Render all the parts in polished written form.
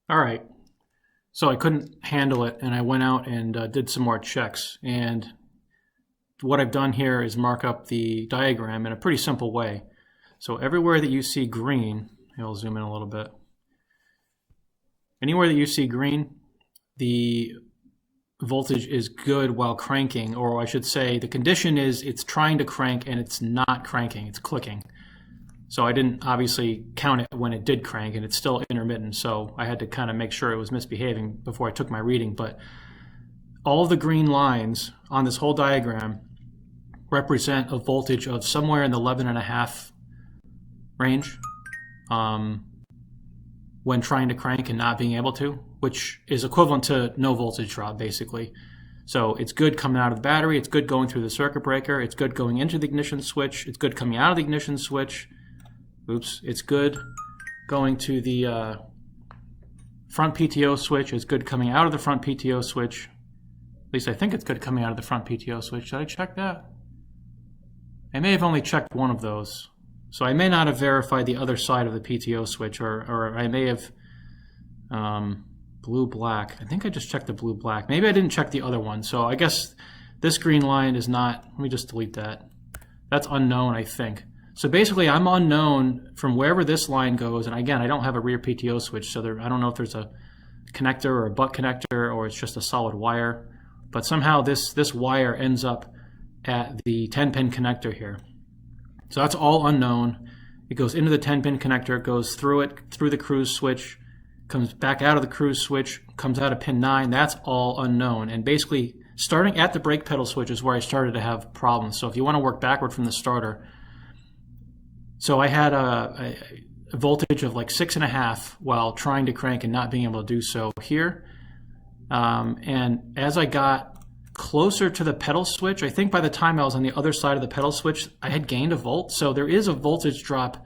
All right. So I couldn't handle it, and I went out and did some more checks. And what I've done here is mark up the diagram in a pretty simple way. So everywhere that you see green, I'll zoom in a little bit. Anywhere that you see green, the voltage is good while cranking, or I should say the condition is it's trying to crank and it's not cranking, it's clicking. So I didn't obviously count it when it did crank, and it's still intermittent, so I had to kind of make sure it was misbehaving before I took my reading. But all the green lines on this whole diagram represent a voltage of somewhere in the 11.5 range when trying to crank and not being able to, which is equivalent to no voltage drop, basically. So it's good coming out of the battery, it's good going through the circuit breaker, it's good going into the ignition switch, it's good coming out of the ignition switch. Oops, it's good going to the front PTO switch, it's good coming out of the front PTO switch. At least I think it's good coming out of the front PTO switch. Did I check that? I may have only checked one of those. So I may not have verified the other side of the PTO switch, or I may have blue-black. I think I just checked the blue-black. Maybe I didn't check the other one. So I guess this green line is not, let me just delete that. That's unknown, I think. So basically I'm unknown from wherever this line goes, and again, I don't have a rear PTO switch, so I don't know if there's a connector or a butt connector or it's just a solid wire, but somehow this wire ends up at the 10-pin connector here. So that's all unknown. It goes into the 10-pin connector, it goes through it, through the cruise switch, comes back out of the cruise switch, comes out of pin 9. That's all unknown. And basically, starting at the brake pedal switch is where I started to have problems. So if you want to work backward from the starter, so I had a voltage of like 6.5 while trying to crank and not being able to do so here. And as I got closer to the pedal switch, I think by the time I was on the other side of the pedal switch, I had gained a volt. So there is a voltage drop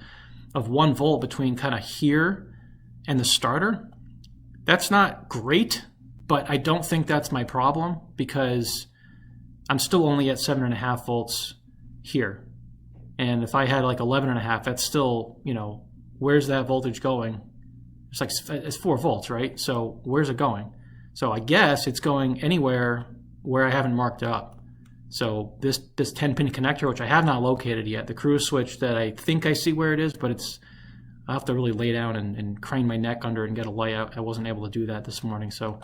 of 1 volt between kind of here and the starter. That's not great, but I don't think that's my problem because I'm still only at 7.5 volts here. And if I had like 11.5, that's still, you know, where's that voltage going? It's 4 volts, right? So where's it going? So I guess it's going anywhere where I haven't marked it up. So this 10-pin connector, which I have not located yet, the cruise switch that I think I see where it is, but I'll have to really lay down and crane my neck under it and get a layout. I wasn't able to do that this morning. So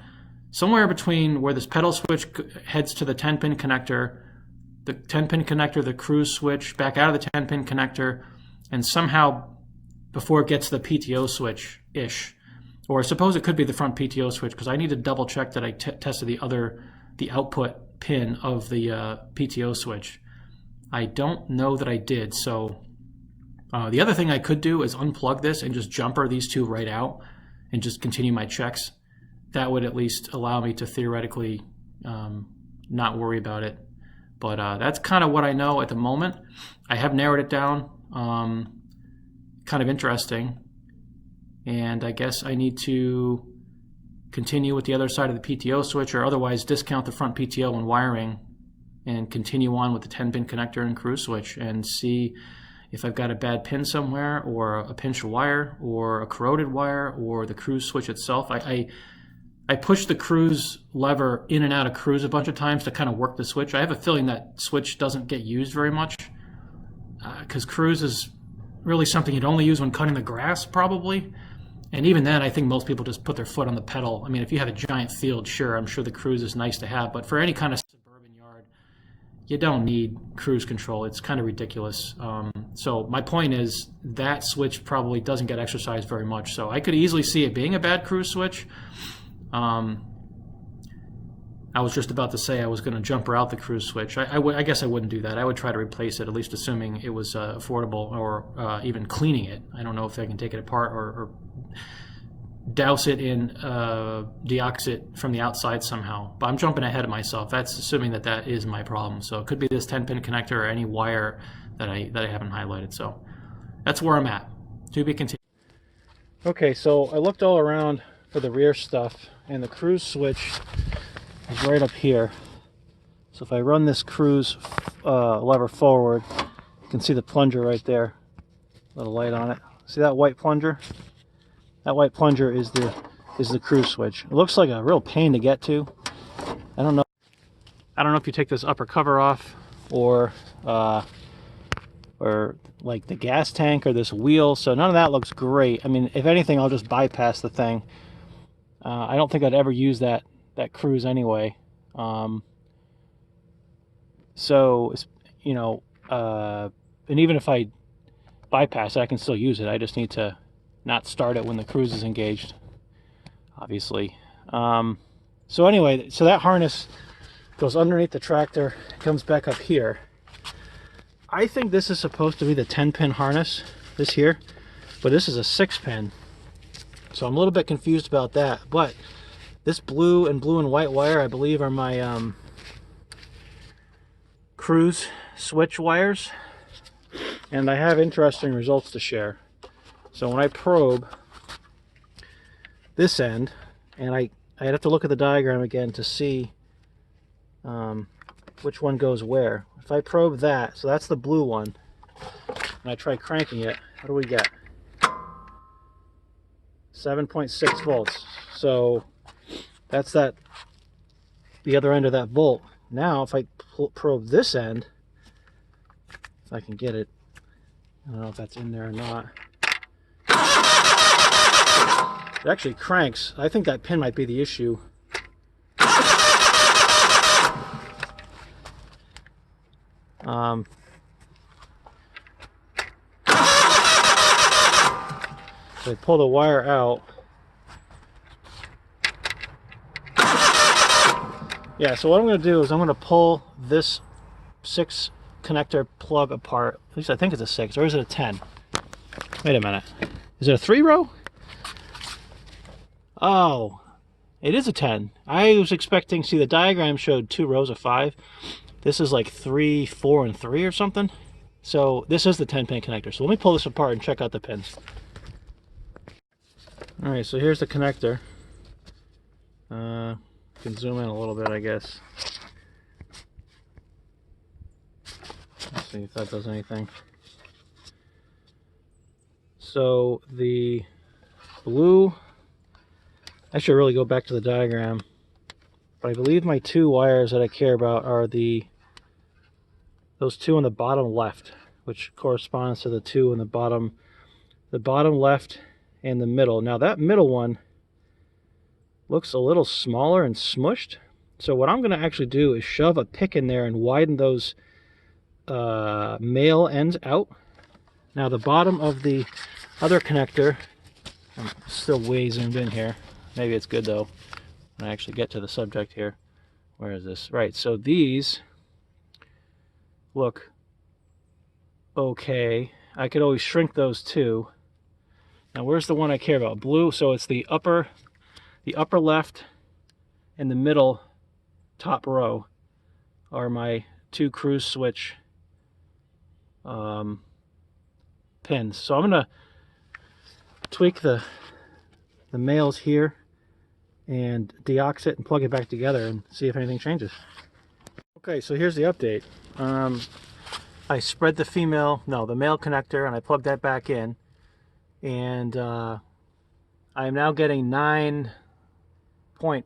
somewhere between where this pedal switch heads to the 10-pin connector, the 10-pin connector, the cruise switch, back out of the 10-pin connector, and somehow before it gets to the PTO switch-ish, or I suppose it could be the front PTO switch because I need to double check that I tested the output pin of the PTO switch. I don't know that I did. So the other thing I could do is unplug this and just jumper these two right out and just continue my checks. That would at least allow me to theoretically not worry about it. But that's kind of what I know at the moment. I have narrowed it down. Kind of interesting. And I guess I need to continue with the other side of the PTO switch or otherwise discount the front PTO when wiring and continue on with the 10-pin connector and cruise switch and see if I've got a bad pin somewhere or a pinched wire or a corroded wire or the cruise switch itself. I pushed the cruise lever in and out of cruise a bunch of times to kind of work the switch. I have a feeling that switch doesn't get used very much because cruise is really something you'd only use when cutting the grass probably. And even then, I think most people just put their foot on the pedal. I mean, if you have a giant field, sure, I'm sure the cruise is nice to have. But for any kind of suburban yard, you don't need cruise control. It's kind of ridiculous. So my point is that switch probably doesn't get exercised very much. So I could easily see it being a bad cruise switch. I was just about to say I was going to jumper out the cruise switch. I guess I wouldn't do that. I would try to replace it, at least assuming it was affordable, or even cleaning it. I don't know if I can take it apart or douse it in deoxit from the outside somehow. But I'm jumping ahead of myself. That's assuming that is my problem. So it could be this 10-pin connector or any wire that I haven't highlighted. So that's where I'm at. To be continued. Okay, so I looked all around for the rear stuff, and the cruise switch is right up here. So if I run this cruise lever forward, you can see the plunger right there. Little light on it. See that white plunger? That white plunger is the is the cruise switch. It looks like a real pain to get to. I don't know if you take this upper cover off, or like the gas tank or this wheel. So none of that looks great. I mean, if anything, I'll just bypass the thing. I don't think I'd ever use that cruise anyway. So, you know, and even if I bypass it, I can still use it. I just need to not start it when the cruise is engaged, obviously. So anyway, so that harness goes underneath the tractor, comes back up here. I think this is supposed to be the 10-pin harness, this here, but this is a 6-pin. So I'm a little bit confused about that. But this blue and white wire, I believe, are my cruise switch wires. And I have interesting results to share. So when I probe this end, and I'd have to look at the diagram again to see which one goes where. If I probe that, so that's the blue one, and I try cranking it, what do we get? 7.6 volts. So that's the other end of that volt. Now if I probe this end, if I can get it, I don't know if that's in there or not. It actually cranks. I think that pin might be the issue. So I pull the wire out. Yeah, so what I'm going to do is I'm going to pull this 6 connector plug apart. At least I think it's a 6, or is it a 10? Wait a minute. Is it a 3-row? Oh, it is a 10. I was expecting, see, the diagram showed 2 rows of 5. This is like 3, 4, and 3 or something. So this is the 10-pin connector. So let me pull this apart and check out the pins. All right, so here's the connector. Can zoom in a little bit, I guess. Let's see if that does anything. So the blue, I should really go back to the diagram, but I believe my 2 wires that I care about are those 2 on the bottom left, which corresponds to the 2 on the bottom left and the middle. Now that middle one looks a little smaller and smushed. So what I'm going to actually do is shove a pick in there and widen those male ends out. Now the bottom of the other connector, I'm still way zoomed in here. Maybe it's good though when I actually get to the subject here. Where is this? Right, so these look okay. I could always shrink those too. Now where's the one I care about? Blue, so it's the upper left and the middle top row are my 2 cruise switch pins. So I'm gonna tweak the males here and deox it and plug it back together and see if anything changes. Okay, so here's the update. I spread the male connector, and I plugged that back in, and I am now getting 9 something.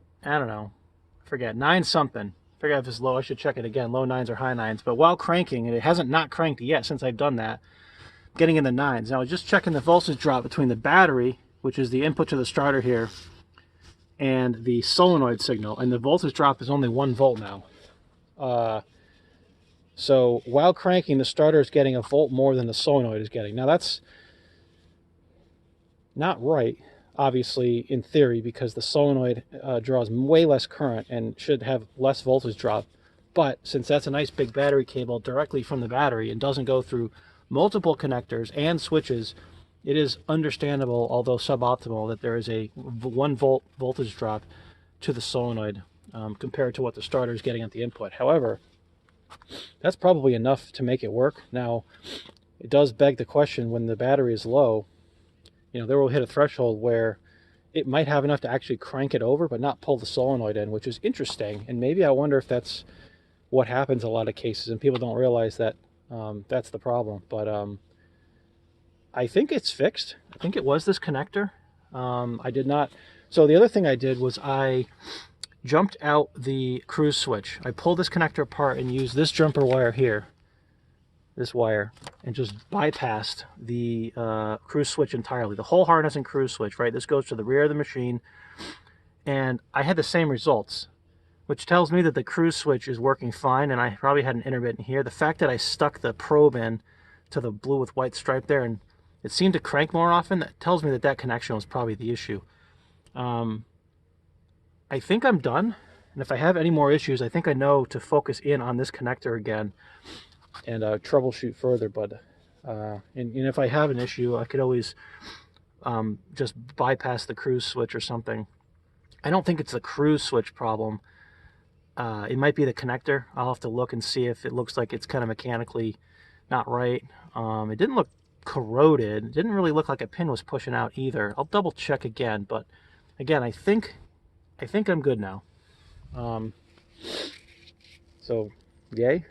I forget if it's low. I should check it again. Low 9s or high 9s. But while cranking, and it hasn't not cranked yet since I've done that, getting in the 9s. Now, just checking the voltage drop between the battery, which is the input to the starter here, and the solenoid signal. And the voltage drop is only 1 volt now. So while cranking, the starter is getting a volt more than the solenoid is getting. Now, that's not right, obviously, in theory, because the solenoid draws way less current and should have less voltage drop. But since that's a nice big battery cable directly from the battery and doesn't go through multiple connectors and switches, it is understandable, although suboptimal, that there is a 1 volt voltage drop to the solenoid compared to what the starter is getting at the input. However, that's probably enough to make it work. Now, it does beg the question, when the battery is low, there will hit a threshold where it might have enough to actually crank it over, but not pull the solenoid in, which is interesting. And maybe I wonder if that's what happens in a lot of cases, and people don't realize that that's the problem. But I think it's fixed. I think it was this connector. I did not So the other thing I did was I jumped out the cruise switch. I pulled this connector apart and used this jumper wire here, this wire, and just bypassed the cruise switch entirely. The whole harness and cruise switch, right? This goes to the rear of the machine. And I had the same results, which tells me that the cruise switch is working fine, and I probably had an intermittent here. The fact that I stuck the probe in to the blue with white stripe there, and it seemed to crank more often, that tells me that that connection was probably the issue. I think I'm done, and if I have any more issues, I think I know to focus in on this connector again and troubleshoot further. But and if I have an issue, I could always just bypass the cruise switch or something. I don't think it's the cruise switch problem. It might be the connector. I'll have to look and see if it looks like it's kind of mechanically not right. It didn't look corroded. It didn't really look like a pin was pushing out either. I'll double check again, but again, I think I'm good now. So, yay.